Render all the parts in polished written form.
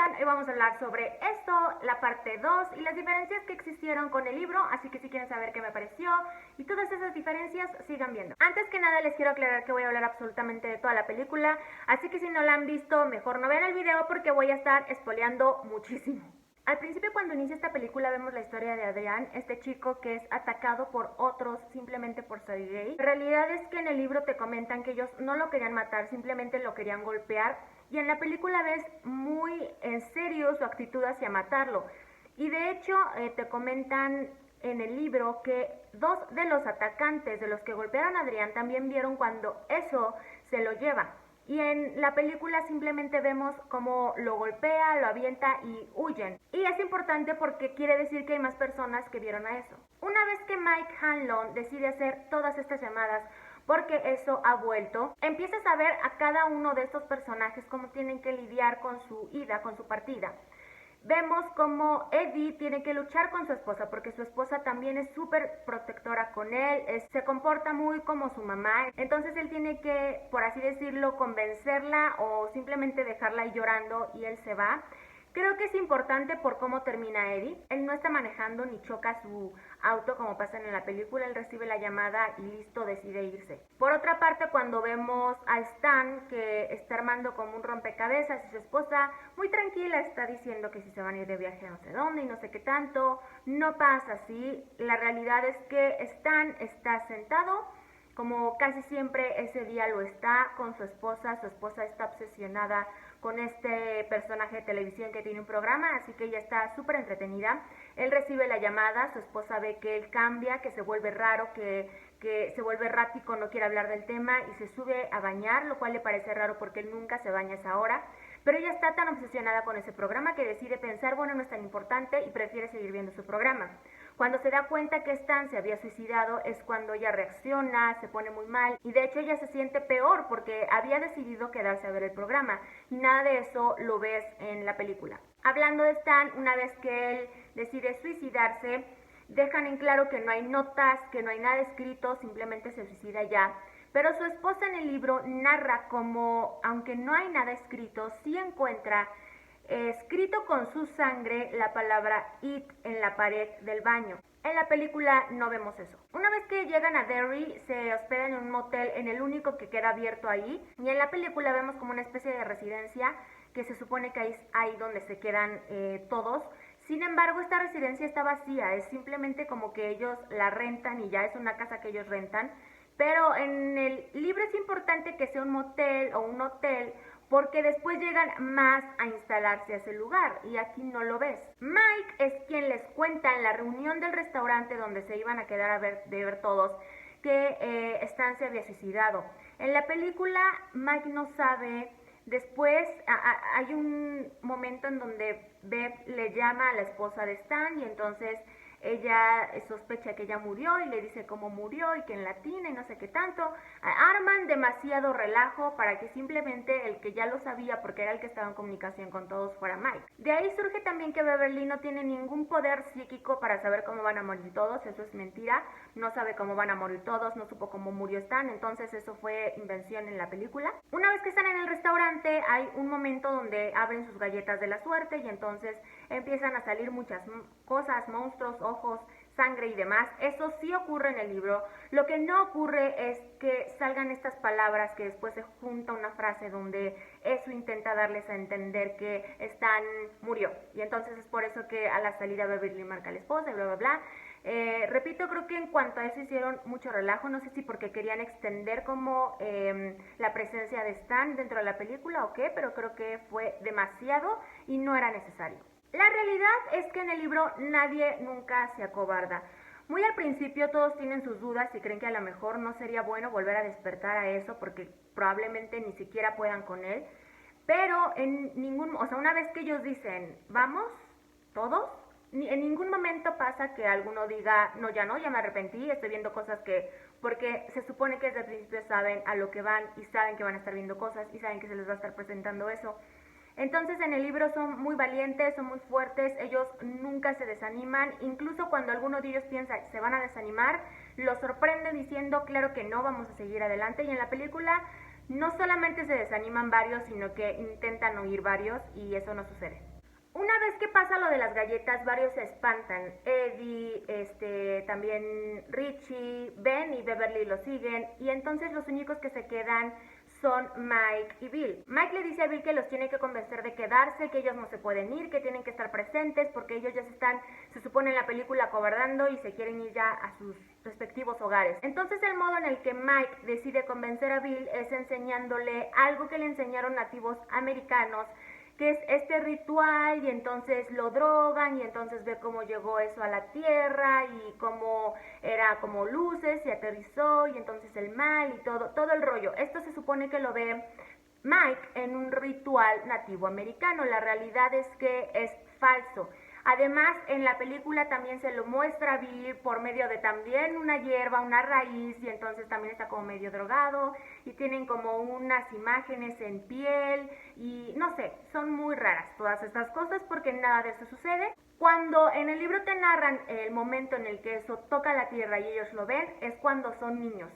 están? Hoy vamos a hablar sobre esto, la parte 2 y las diferencias que existieron con el libro, así que si quieren saber qué me pareció y todas esas diferencias, sigan viendo. Antes que nada les quiero aclarar que voy a hablar absolutamente de toda la película, así que si no la han visto, mejor no vean el video porque voy a estar spoileando muchísimo. Al principio, cuando inicia esta película, vemos la historia de Adrián, este chico que es atacado por otros simplemente por ser gay. La realidad es que en el libro te comentan que ellos no lo querían matar, simplemente lo querían golpear, y en la película ves muy en serio su actitud hacia matarlo. Y de hecho te comentan en el libro que dos de los atacantes, de los que golpearon a Adrián, también vieron cuando eso se lo lleva. Y en la película simplemente vemos cómo lo golpea, lo avienta y huyen. Y es importante porque quiere decir que hay más personas que vieron a eso. Una vez que Mike Hanlon decide hacer todas estas llamadas, porque eso ha vuelto, empiezas a ver a cada uno de estos personajes cómo tienen que lidiar con su ida, con su partida. Vemos como Eddie tiene que luchar con su esposa porque su esposa también es súper protectora con él, se comporta muy como su mamá, entonces él tiene que, por así decirlo, convencerla o simplemente dejarla ahí llorando y él se va. Creo que es importante por cómo termina Eddie. Él no está manejando ni choca su auto como pasa en la película, él recibe la llamada y listo, decide irse. Por otra parte, cuando vemos a Stan que está armando como un rompecabezas y su esposa muy tranquila está diciendo que si se van a ir de viaje a no sé dónde y no sé qué tanto, no pasa así. La realidad es que Stan está sentado, como casi siempre ese día lo está, con su esposa está obsesionada con este personaje de televisión que tiene un programa, así que ella está súper entretenida. Él recibe la llamada, su esposa ve que él cambia, que se vuelve raro, que se vuelve errático, no quiere hablar del tema y se sube a bañar, lo cual le parece raro porque él nunca se baña a esa hora. Pero ella está tan obsesionada con ese programa que decide pensar, bueno, no es tan importante y prefiere seguir viendo su programa. Cuando se da cuenta que Stan se había suicidado es cuando ella reacciona, se pone muy mal y de hecho ella se siente peor porque había decidido quedarse a ver el programa y nada de eso lo ves en la película. Hablando de Stan, una vez que él decide suicidarse, dejan en claro que no hay notas, que no hay nada escrito, simplemente se suicida ya. Pero su esposa en el libro narra como, aunque no hay nada escrito, sí encuentra escrito con su sangre la palabra IT en la pared del baño. En la película no vemos eso. Una vez que llegan a Derry, se hospedan en un motel, en el único que queda abierto ahí, y en la película vemos como una especie de residencia que se supone que es ahí donde se quedan todos. Sin embargo, esta residencia está vacía, es simplemente como que ellos la rentan y ya es una casa que ellos rentan. Pero en el libro es importante que sea un motel o un hotel porque después llegan más a instalarse a ese lugar y aquí no lo ves. Mike es quien les cuenta en la reunión del restaurante donde se iban a quedar de ver todos que Stan se había suicidado. En la película Mike no sabe. Después hay un momento en donde Bev le llama a la esposa de Stan y entonces ella sospecha que ella murió y le dice cómo murió y que en latina y no sé qué tanto. Arman demasiado relajo para que simplemente el que ya lo sabía porque era el que estaba en comunicación con todos fuera Mike. De ahí surge también que Beverly no tiene ningún poder psíquico para saber cómo van a morir todos, eso es mentira, no sabe cómo van a morir todos, no supo cómo murió Stan, entonces eso fue invención en la película. Una vez que están en el restaurante hay un momento donde abren sus galletas de la suerte y entonces empiezan a salir muchas cosas, monstruos, ojos, sangre y demás. Eso sí ocurre en el libro. Lo que no ocurre es que salgan estas palabras que después se junta una frase donde eso intenta darles a entender que Stan murió. Y entonces es por eso que a la salida Beverly marca a la esposa y bla bla bla. Repito, creo que en cuanto a eso hicieron mucho relajo, no sé si porque querían extender como la presencia de Stan dentro de la película o qué, pero creo que fue demasiado y no era necesario. La realidad es que en el libro nadie nunca se acobarda. Muy al principio todos tienen sus dudas y creen que a lo mejor no sería bueno volver a despertar a eso porque probablemente ni siquiera puedan con él. Pero una vez que ellos dicen, vamos, todos, en ningún momento pasa que alguno diga, no, ya me arrepentí, estoy viendo cosas porque se supone que desde el principio saben a lo que van y saben que van a estar viendo cosas y saben que se les va a estar presentando eso. Entonces en el libro son muy valientes, son muy fuertes, ellos nunca se desaniman, incluso cuando alguno de ellos piensa que se van a desanimar, los sorprenden diciendo claro que no, vamos a seguir adelante, y en la película no solamente se desaniman varios, sino que intentan huir varios y eso no sucede. Una vez que pasa lo de las galletas, varios se espantan. Eddie, también Richie, Ben y Beverly lo siguen, y entonces los únicos que se quedan son Mike y Bill. Mike le dice a Bill que los tiene que convencer de quedarse, que ellos no se pueden ir, que tienen que estar presentes porque ellos ya se supone en la película acobardando y se quieren ir ya a sus respectivos hogares. Entonces el modo en el que Mike decide convencer a Bill es enseñándole algo que le enseñaron nativos americanos, que es este ritual, y entonces lo drogan y entonces ve cómo llegó eso a la tierra y cómo era como luces y aterrizó y entonces el mal y todo el rollo. Esto se supone que lo ve Mike en un ritual nativo americano. La realidad es que es falso. Además, en la película también se lo muestra a Bill por medio de también una hierba, una raíz, y entonces también está como medio drogado, y tienen como unas imágenes en piel, y no sé, son muy raras todas estas cosas porque nada de eso sucede. Cuando en el libro te narran el momento en el que eso toca la tierra y ellos lo ven, es cuando son niños.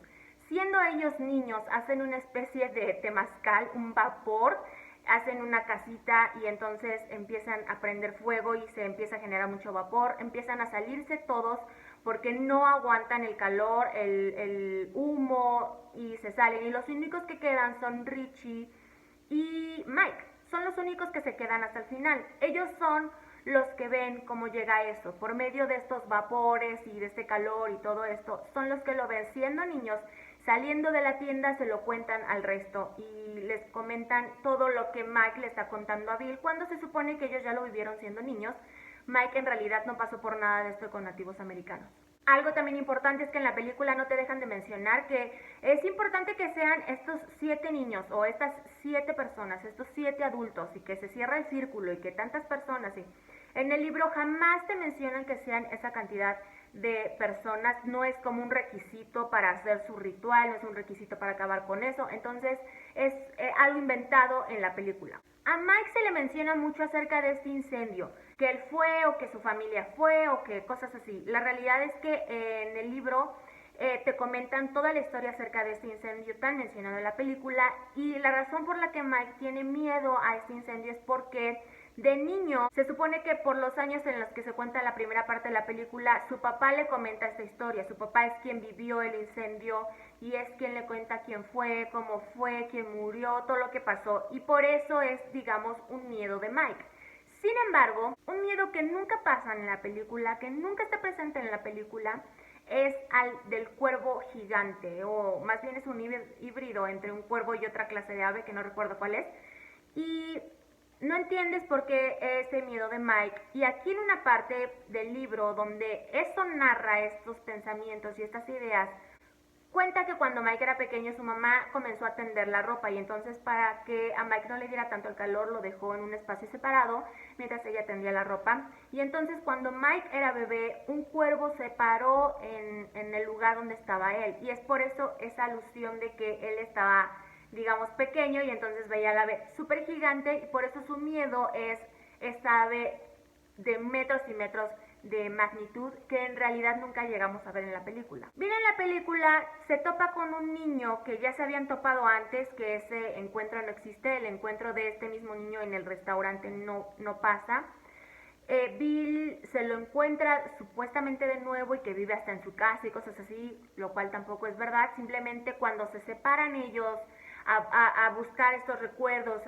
Siendo ellos niños, hacen una especie de temazcal, un vapor, hacen una casita y entonces empiezan a prender fuego y se empieza a generar mucho vapor, empiezan a salirse todos porque no aguantan el calor, el humo, y se salen, y los únicos que quedan son Richie y Mike. Son los únicos que se quedan hasta el final. Ellos son los que ven cómo llega eso, por medio de estos vapores y de este calor y todo esto, son los que lo ven siendo niños. Saliendo de la tienda se lo cuentan al resto y les comentan todo lo que Mike le está contando a Bill, cuando se supone que ellos ya lo vivieron siendo niños. Mike en realidad no pasó por nada de esto con nativos americanos. Algo también importante es que en la película no te dejan de mencionar que es importante que sean estos 7 niños o estas 7 personas, estos 7 adultos, y que se cierra el círculo y que tantas personas, y en el libro jamás te mencionan que sean esa cantidad de personas, no es como un requisito para hacer su ritual, no es un requisito para acabar con eso, entonces es algo inventado en la película. A Mike se le menciona mucho acerca de este incendio, que él fue o que su familia fue o que cosas así. La realidad es que en el libro te comentan toda la historia acerca de este incendio tan mencionado en la película, y la razón por la que Mike tiene miedo a este incendio es porque de niño, se supone que por los años en los que se cuenta la primera parte de la película, su papá le comenta esta historia. Su papá es quien vivió el incendio y es quien le cuenta quién fue, cómo fue, quién murió, todo lo que pasó. Y por eso es, digamos, un miedo de Mike. Sin embargo, un miedo que nunca pasa en la película, que nunca está presente en la película, es al del cuervo gigante, o más bien es un híbrido entre un cuervo y otra clase de ave que no recuerdo cuál es. Y no entiendes por qué ese miedo de Mike. Y aquí en una parte del libro donde eso narra estos pensamientos y estas ideas, cuenta que cuando Mike era pequeño su mamá comenzó a tender la ropa, y entonces para que a Mike no le diera tanto el calor lo dejó en un espacio separado mientras ella tendía la ropa. Y entonces cuando Mike era bebé, un cuervo se paró en el lugar donde estaba él, y es por eso esa alusión de que él estaba, digamos, pequeño, y entonces veía a la ave súper gigante, y por eso su miedo es esta ave de metros y metros de magnitud que en realidad nunca llegamos a ver en la película. Bien, en la película se topa con un niño que ya se habían topado antes, que ese encuentro no existe, el encuentro de este mismo niño en el restaurante no pasa. Bill se lo encuentra supuestamente de nuevo y que vive hasta en su casa y cosas así, lo cual tampoco es verdad. Simplemente cuando se separan ellos a buscar estos recuerdos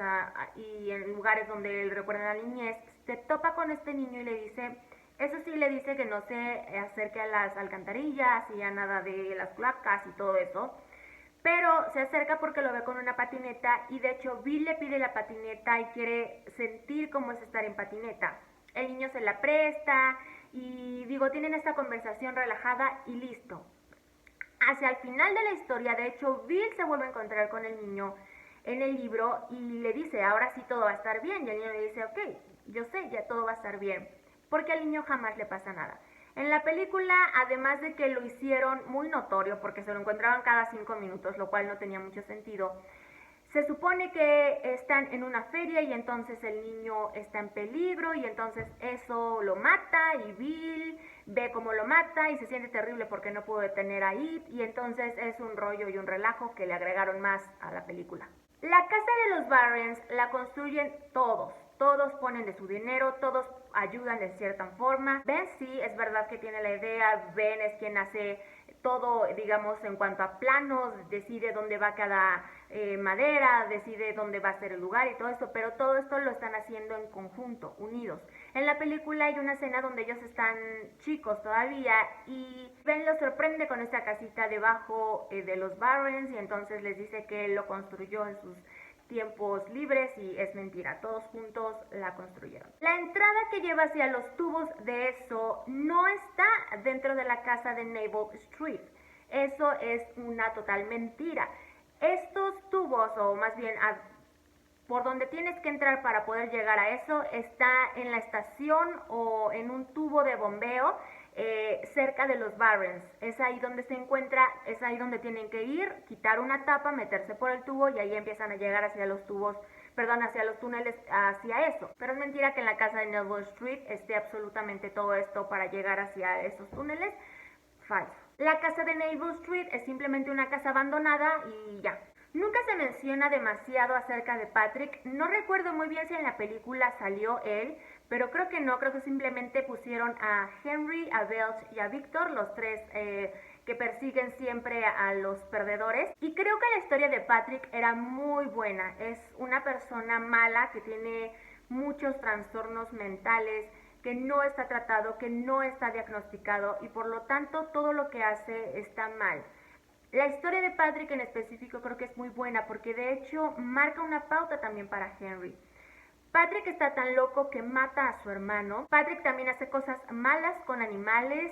y en lugares donde él recuerda la niñez, se topa con este niño y le dice, eso sí, le dice que no se acerque a las alcantarillas y a nada de las cloacas y todo eso, pero se acerca porque lo ve con una patineta, y de hecho Bill le pide la patineta y quiere sentir cómo es estar en patineta. El niño se la presta y tienen esta conversación relajada y listo. Hacia el final de la historia, de hecho, Bill se vuelve a encontrar con el niño en el libro y le dice, ahora sí todo va a estar bien. Y el niño le dice, ok, yo sé, ya todo va a estar bien, porque al niño jamás le pasa nada. En la película, además de que lo hicieron muy notorio, porque se lo encontraban cada 5 minutos, lo cual no tenía mucho sentido, se supone que están en una feria y entonces el niño está en peligro y entonces eso lo mata, y Bill ve cómo lo mata y se siente terrible porque no pudo detener a It, y entonces es un rollo y un relajo que le agregaron más a la película. La casa de los Warrens la construyen todos todos ponen de su dinero, todos ayudan de cierta forma. Ben sí, es verdad que tiene la idea, Ben es quien hace todo, digamos, en cuanto a planos, decide dónde va cada madera, decide dónde va a ser el lugar y todo eso, pero todo esto lo están haciendo en conjunto, unidos. En la película hay una escena donde ellos están chicos todavía y Ben los sorprende con esta casita debajo de los Barrens y entonces les dice que él lo construyó en sus tiempos libres y es mentira, todos juntos la construyeron. La entrada que lleva hacia los tubos de eso no está dentro de la casa de Naval Street, eso es una total mentira. Estos tubos, o más bien por donde tienes que entrar para poder llegar a eso, está en la estación o en un tubo de bombeo cerca de los Barrens. Es ahí donde se encuentra, es ahí donde tienen que ir, quitar una tapa, meterse por el tubo y ahí empiezan a llegar hacia los tubos, perdón, hacia los túneles, hacia eso. Pero es mentira que en la casa de Neville Street esté absolutamente todo esto para llegar hacia esos túneles. Falso. La casa de Neville Street es simplemente una casa abandonada y ya. Nunca se menciona demasiado acerca de Patrick, no recuerdo muy bien si en la película salió él, pero creo que no, creo que simplemente pusieron a Henry, a Belch y a Victor, los tres que persiguen siempre a los perdedores. Y creo que la historia de Patrick era muy buena, es una persona mala que tiene muchos trastornos mentales, que no está tratado, que no está diagnosticado y por lo tanto todo lo que hace está mal. La historia de Patrick en específico creo que es muy buena porque de hecho marca una pauta también para Henry. Patrick está tan loco que mata a su hermano. Patrick también hace cosas malas con animales.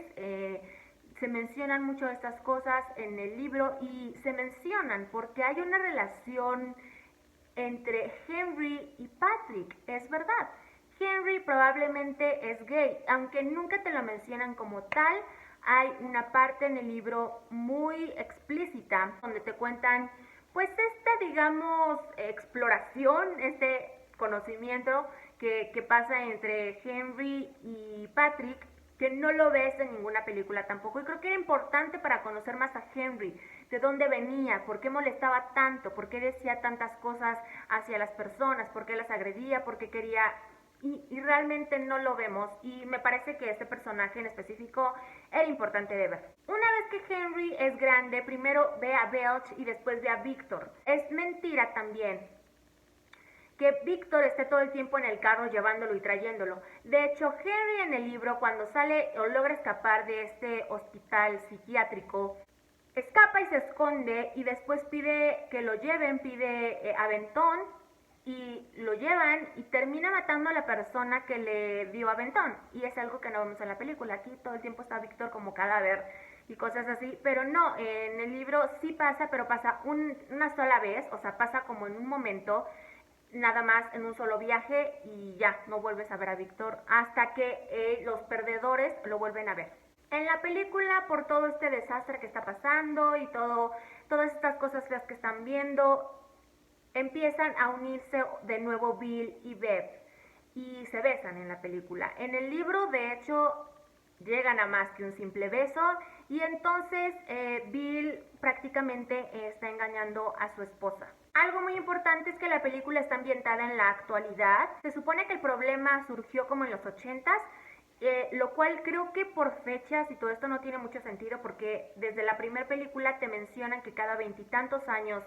Se mencionan mucho estas cosas en el libro y se mencionan porque hay una relación entre Henry y Patrick. Es verdad. Henry probablemente es gay, aunque nunca te lo mencionan como tal. Hay una parte en el libro muy explícita donde te cuentan pues esta, digamos, exploración, este conocimiento que pasa entre Henry y Patrick, que no lo ves en ninguna película tampoco. Y creo que era importante para conocer más a Henry, de dónde venía, por qué molestaba tanto, por qué decía tantas cosas hacia las personas, por qué las agredía, por qué quería... Y realmente no lo vemos y me parece que este personaje en específico era importante de ver. Una vez que Henry es grande, primero ve a Belch y después ve a Victor. Es mentira también que Victor esté todo el tiempo en el carro llevándolo y trayéndolo. De hecho, Henry en el libro cuando sale o logra escapar de este hospital psiquiátrico, escapa y se esconde y después pide que lo lleven, pide aventón y lo llevan y termina matando a la persona que le dio aventón y es algo que no vemos en la película. Aquí todo el tiempo está Víctor como cadáver y cosas así, pero no, en el libro sí pasa, pero pasa una sola vez, o sea, pasa como en un momento, nada más en un solo viaje y ya, no vuelves a ver a Víctor hasta que los perdedores lo vuelven a ver. En la película, por todo este desastre que está pasando y todas estas cosas feas que están viendo, empiezan a unirse de nuevo Bill y Bev y se besan en la película. En el libro, de hecho, llegan a más que un simple beso y entonces Bill prácticamente está engañando a su esposa. Algo muy importante es que la película está ambientada en la actualidad. Se supone que el problema surgió como en los 80s, lo cual creo que por fechas y todo esto no tiene mucho sentido porque desde la primera película te mencionan que cada veintitantos años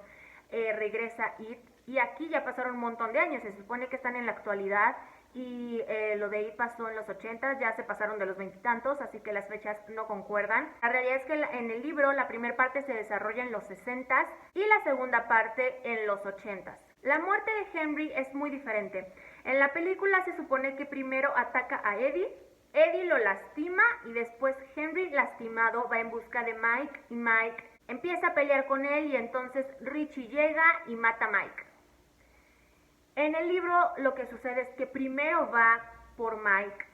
regresa It y aquí ya pasaron un montón de años, se supone que están en la actualidad y lo de It pasó en los 80, ya se pasaron de los veintitantos, así que las fechas no concuerdan. La realidad es que en el libro la primera parte se desarrolla en los 60 y la segunda parte en los 80. La muerte de Henry es muy diferente. En la película se supone que primero ataca a Eddie lo lastima y después Henry lastimado va en busca de Mike y Mike empieza a pelear con él y entonces Richie llega y mata a Mike. En el libro lo que sucede es que primero va por Mike,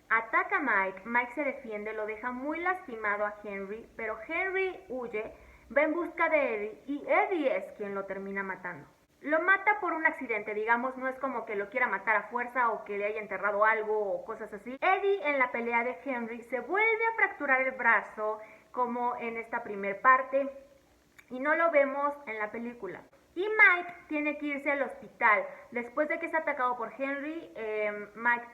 ataca a Mike, Mike se defiende, lo deja muy lastimado a Henry, pero Henry huye, va en busca de Eddie y Eddie es quien lo termina matando. Lo mata por un accidente, digamos, no es como que lo quiera matar a fuerza o que le haya enterrado algo o cosas así. Eddie en la pelea de Henry se vuelve a fracturar el brazo como en esta primer parte y no lo vemos en la película. Y Mike tiene que irse al hospital. Después de que es atacado por Henry, Mike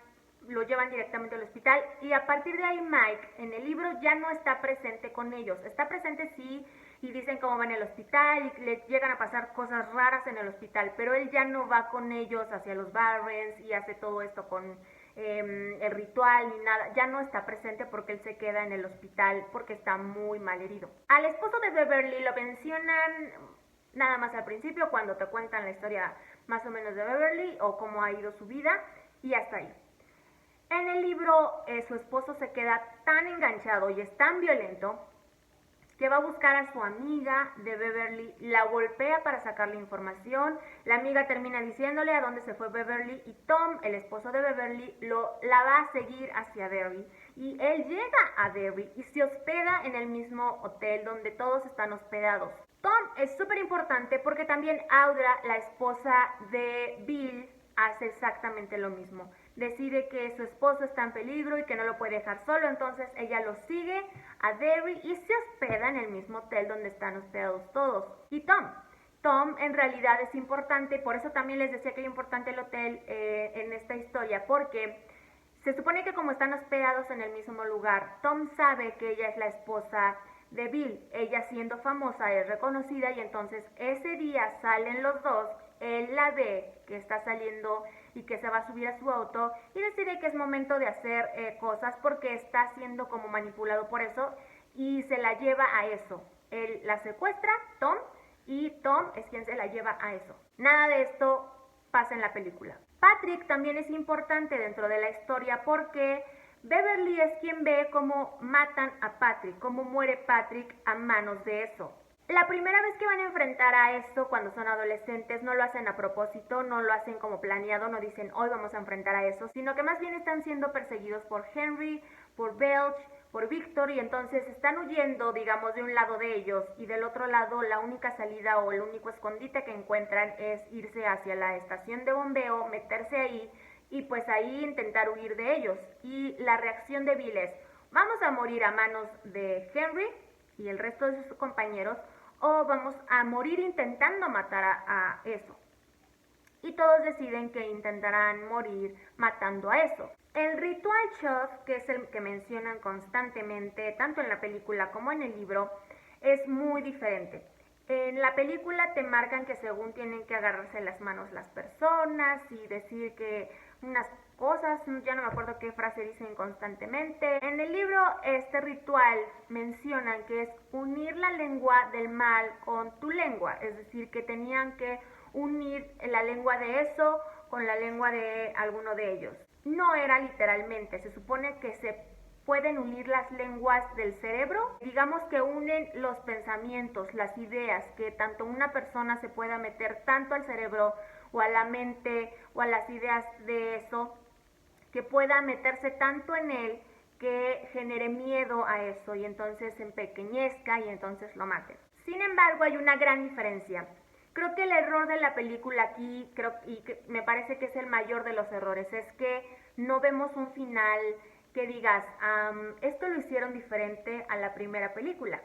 lo llevan directamente al hospital y a partir de ahí Mike en el libro ya no está presente con ellos. Está presente sí y dicen cómo van al hospital y le llegan a pasar cosas raras en el hospital, pero él ya no va con ellos hacia los Barrens y hace todo esto con el ritual ni nada. Ya no está presente porque él se queda en el hospital porque está muy mal herido. Al esposo de Beverly lo mencionan nada más al principio cuando te cuentan la historia más o menos de Beverly o cómo ha ido su vida y hasta ahí. En el libro su esposo se queda tan enganchado y es tan violento que va a buscar a su amiga de Beverly, la golpea para sacarle información, la amiga termina diciéndole a dónde se fue Beverly y Tom, el esposo de Beverly, la va a seguir hacia Derry y él llega a Derry y se hospeda en el mismo hotel donde todos están hospedados. Tom es súper importante porque también Audra, la esposa de Bill, hace exactamente lo mismo. Decide que su esposo está en peligro y que no lo puede dejar solo, entonces ella lo sigue a Derry y se hospeda en el mismo hotel donde están hospedados todos. Y Tom en realidad es importante, por eso también les decía que es importante el hotel en esta historia, porque se supone que como están hospedados en el mismo lugar, Tom sabe que ella es la esposa de Bill, ella siendo famosa es reconocida y entonces ese día salen los dos, él la ve que está saliendo y que se va a subir a su auto y decide que es momento de hacer cosas porque está siendo como manipulado por eso y se la lleva a eso. Él la secuestra, Tom, y Tom es quien se la lleva a eso. Nada de esto pasa en la película. Patrick también es importante dentro de la historia porque Beverly es quien ve cómo matan a Patrick, cómo muere Patrick a manos de eso. La primera vez que van a enfrentar a eso cuando son adolescentes no lo hacen a propósito, no lo hacen como planeado, no dicen hoy vamos a enfrentar a eso, sino que más bien están siendo perseguidos por Henry, por Belch, por Victor y entonces están huyendo, digamos, de un lado de ellos y del otro lado la única salida o el único escondite que encuentran es irse hacia la estación de bombeo, meterse ahí y pues ahí intentar huir de ellos. Y la reacción de Bill es, vamos a morir a manos de Henry y el resto de sus compañeros o vamos a morir intentando matar a eso. Y todos deciden que intentarán morir matando a eso. El ritual Chuff, que es el que mencionan constantemente, tanto en la película como en el libro, es muy diferente. En la película te marcan que según tienen que agarrarse las manos las personas y decir que unas cosas, ya no me acuerdo qué frase dicen constantemente. En el libro este ritual mencionan que es unir la lengua del mal con tu lengua, es decir, que tenían que unir la lengua de eso con la lengua de alguno de ellos. No era literalmente, se supone que se pueden unir las lenguas del cerebro, digamos que unen los pensamientos, las ideas, que tanto una persona se pueda meter tanto al cerebro o a la mente o a las ideas de eso, que pueda meterse tanto en él que genere miedo a eso y entonces se empequeñezca y entonces lo maten. Sin embargo, hay una gran diferencia. Creo que el error de la película aquí, me parece que es el mayor de los errores, es que no vemos un final que digas, esto lo hicieron diferente a la primera película.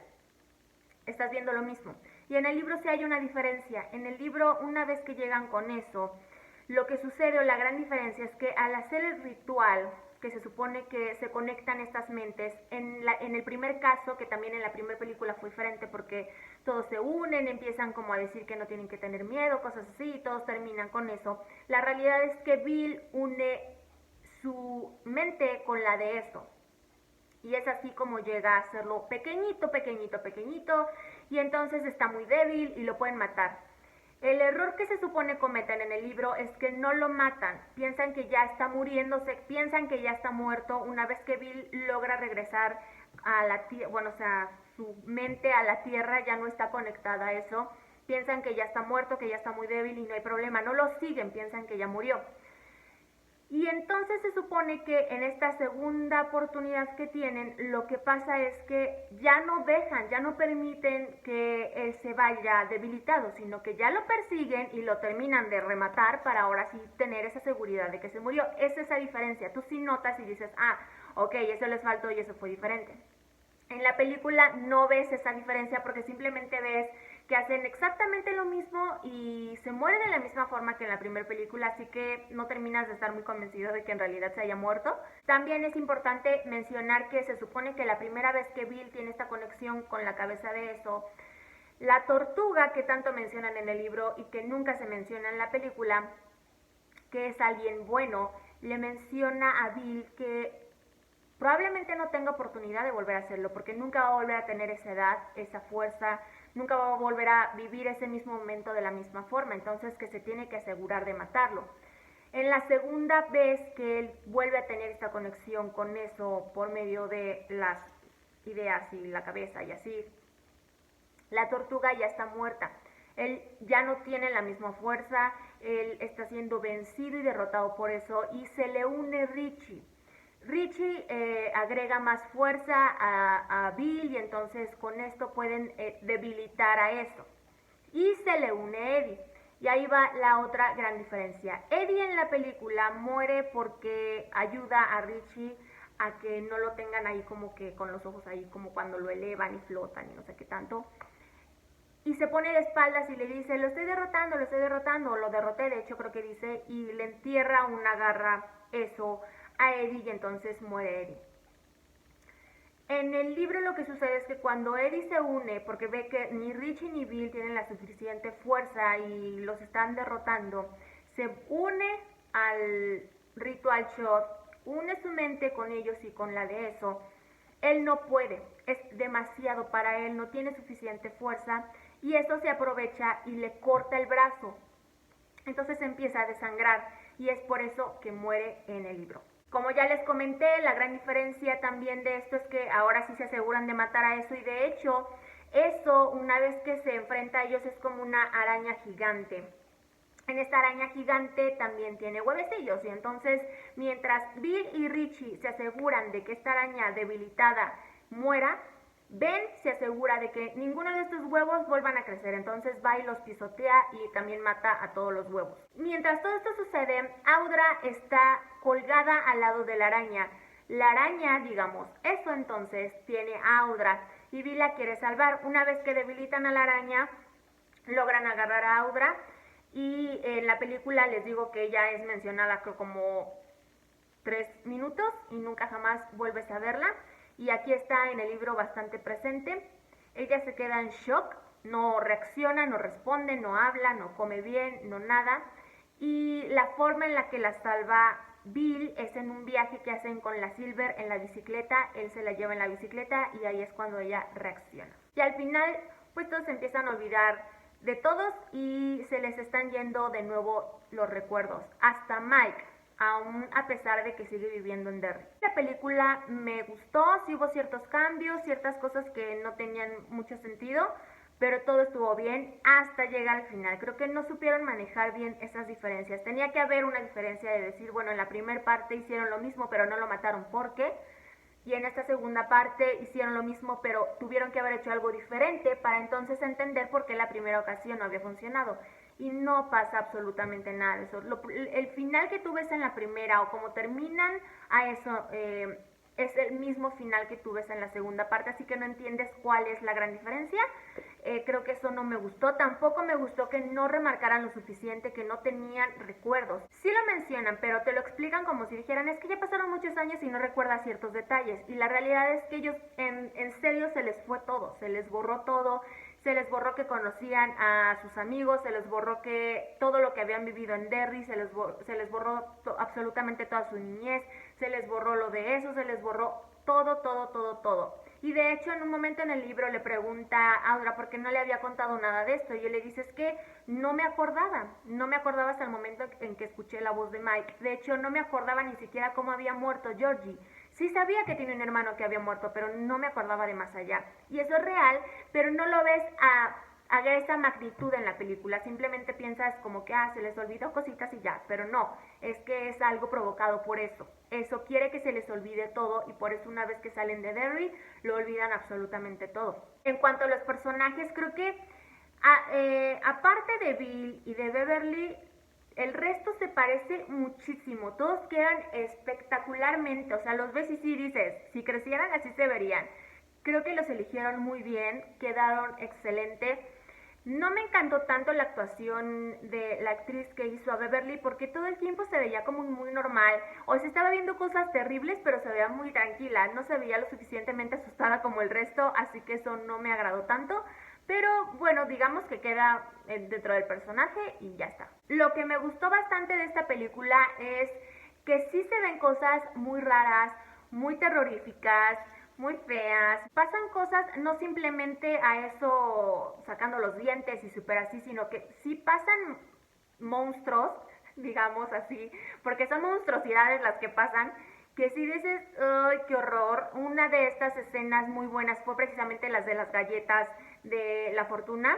Estás viendo lo mismo. Y en el libro sí hay una diferencia. En el libro, una vez que llegan con eso, lo que sucede o la gran diferencia es que al hacer el ritual, que se supone que se conectan estas mentes, en el primer caso, que también en la primera película fue diferente porque todos se unen, empiezan como a decir que no tienen que tener miedo, cosas así, y todos terminan con eso. La realidad es que Bill une su mente con la de eso. Y es así como llega a hacerlo pequeñito, pequeñito, pequeñito, y entonces está muy débil y lo pueden matar. El error que se supone cometen en el libro es que no lo matan, piensan que ya está muriéndose, piensan que ya está muerto. Una vez que Bill logra regresar a la tierra, bueno, o sea, su mente a la tierra ya no está conectada a eso, piensan que ya está muerto, que ya está muy débil y no hay problema, no lo siguen, piensan que ya murió. Y entonces se supone que en esta segunda oportunidad que tienen, lo que pasa es que ya no dejan, ya no permiten que él se vaya debilitado, sino que ya lo persiguen y lo terminan de rematar para ahora sí tener esa seguridad de que se murió. Es esa diferencia. Tú sí notas y dices, ok, eso les faltó y eso fue diferente. En la película no ves esa diferencia porque simplemente ves que hacen exactamente lo mismo y se mueren de la misma forma que en la primera película, así que no terminas de estar muy convencido de que en realidad se haya muerto. También es importante mencionar que se supone que la primera vez que Bill tiene esta conexión con la cabeza de eso, la tortuga que tanto mencionan en el libro y que nunca se menciona en la película, que es alguien bueno, le menciona a Bill que probablemente no tenga oportunidad de volver a hacerlo, porque nunca va a volver a tener esa edad, esa fuerza, nunca va a volver a vivir ese mismo momento de la misma forma, entonces que se tiene que asegurar de matarlo. En la segunda vez que él vuelve a tener esta conexión con eso por medio de las ideas y la cabeza y así, la tortuga ya está muerta. Él ya no tiene la misma fuerza, él está siendo vencido y derrotado por eso y se le une Richie. Richie agrega más fuerza a Bill y entonces con esto pueden debilitar a eso. Y se le une Eddie. Y ahí va la otra gran diferencia. Eddie en la película muere porque ayuda a Richie a que no lo tengan ahí como que con los ojos ahí como cuando lo elevan y flotan y no sé qué tanto. Y se pone de espaldas y le dice, lo estoy derrotando, o lo derroté, de hecho creo que dice, y le entierra una garra eso a Eddie y entonces muere Eddie. En el libro lo que sucede es que cuando Eddie se une, porque ve que ni Richie ni Bill tienen la suficiente fuerza y los están derrotando, se une al Ritual Shot, une su mente con ellos y con la de eso. Él no puede, es demasiado para él, no tiene suficiente fuerza y eso se aprovecha y le corta el brazo. Entonces empieza a desangrar y es por eso que muere en el libro. Como ya les comenté, la gran diferencia también de esto es que ahora sí se aseguran de matar a eso y de hecho eso una vez que se enfrenta a ellos es como una araña gigante. En esta araña gigante también tiene huevecillos y entonces mientras Bill y Richie se aseguran de que esta araña debilitada muera, Ben se asegura de que ninguno de estos huevos vuelvan a crecer, entonces va y los pisotea y también mata a todos los huevos. Mientras todo esto sucede, Audra está colgada al lado de la araña. La araña, digamos, eso entonces tiene a Audra y Bill la quiere salvar. Una vez que debilitan a la araña, logran agarrar a Audra y en la película les digo que ella es mencionada creo como 3 minutos y nunca jamás vuelves a verla. Y aquí está en el libro bastante presente. Ella se queda en shock, no reacciona, no responde, no habla, no come bien, no nada. Y la forma en la que la salva Bill es en un viaje que hacen con la Silver en la bicicleta. Él se la lleva en la bicicleta y ahí es cuando ella reacciona. Y al final, pues todos se empiezan a olvidar de todos y se les están yendo de nuevo los recuerdos. Hasta Mike, aún a pesar de que sigue viviendo en Derry. La película me gustó, sí hubo ciertos cambios, ciertas cosas que no tenían mucho sentido, pero todo estuvo bien hasta llegar al final. Creo que no supieron manejar bien esas diferencias. Tenía que haber una diferencia de decir, bueno, en la primera parte hicieron lo mismo, pero no lo mataron, ¿por qué? Y en esta segunda parte hicieron lo mismo, pero tuvieron que haber hecho algo diferente para entonces entender por qué la primera ocasión no había funcionado. Y no pasa absolutamente nada de eso. El final que tú ves en la primera o como terminan a eso es el mismo final que tú ves en la segunda parte, así que no entiendes cuál es la gran diferencia. Creo que eso no me gustó. Tampoco me gustó que no remarcaran lo suficiente, que no tenían recuerdos. Sí lo mencionan, pero te lo explican como si dijeran, es que ya pasaron muchos años y no recuerdas ciertos detalles. Y la realidad es que ellos en serio se les fue todo, se les borró todo. Se les borró que conocían a sus amigos, se les borró que todo lo que habían vivido en Derry, se les borró absolutamente toda su niñez, se les borró lo de eso, se les borró todo. Y de hecho en un momento en el libro le pregunta a Audra por qué no le había contado nada de esto y él le dice es que no me acordaba hasta el momento en que escuché la voz de Mike. De hecho no me acordaba ni siquiera cómo había muerto Georgie. Sí sabía que tiene un hermano que había muerto, pero no me acordaba de más allá. Y eso es real, pero no lo ves a esa magnitud en la película. Simplemente piensas como que, se les olvidó cositas y ya. Pero no, es que es algo provocado por eso. Eso quiere que se les olvide todo y por eso una vez que salen de Derry, lo olvidan absolutamente todo. En cuanto a los personajes, creo que aparte de Bill y de Beverly, el resto se parece muchísimo, todos quedan espectacularmente, o sea, los ves y sí dices, si crecieran así se verían. Creo que los eligieron muy bien, quedaron excelentes. No me encantó tanto la actuación de la actriz que hizo a Beverly porque todo el tiempo se veía como muy normal, o se estaba viendo cosas terribles pero se veía muy tranquila, no se veía lo suficientemente asustada como el resto, así que eso no me agradó tanto. Pero bueno, digamos que queda dentro del personaje y ya está. Lo que me gustó bastante de esta película es que sí se ven cosas muy raras, muy terroríficas, muy feas. Pasan cosas no simplemente a eso sacando los dientes y súper así, sino que sí pasan monstruos, digamos así, porque son monstruosidades las que pasan, que si dices, ¡ay, qué horror! Una de estas escenas muy buenas fue precisamente las de las galletas de la fortuna,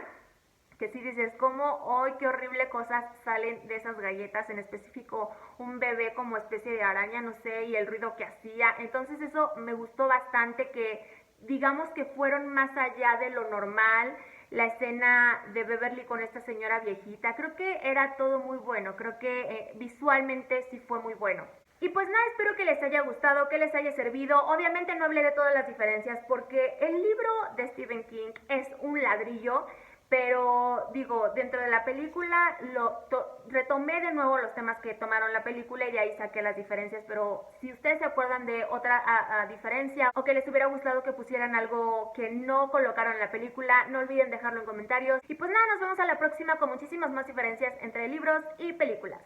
que si dices, ¿cómo, ¡ay, qué horrible cosas salen de esas galletas! En específico, un bebé como especie de araña, no sé, y el ruido que hacía. Entonces eso me gustó bastante, que digamos que fueron más allá de lo normal. La escena de Beverly con esta señora viejita, creo que era todo muy bueno, creo que visualmente sí fue muy bueno. Y pues nada, espero que les haya gustado, que les haya servido. Obviamente no hablé de todas las diferencias porque el libro de Stephen King es un ladrillo, pero digo, dentro de la película retomé de nuevo los temas que tomaron la película y de ahí saqué las diferencias, pero si ustedes se acuerdan de otra diferencia o que les hubiera gustado que pusieran algo que no colocaron en la película, no olviden dejarlo en comentarios. Y pues nada, nos vemos a la próxima con muchísimas más diferencias entre libros y películas.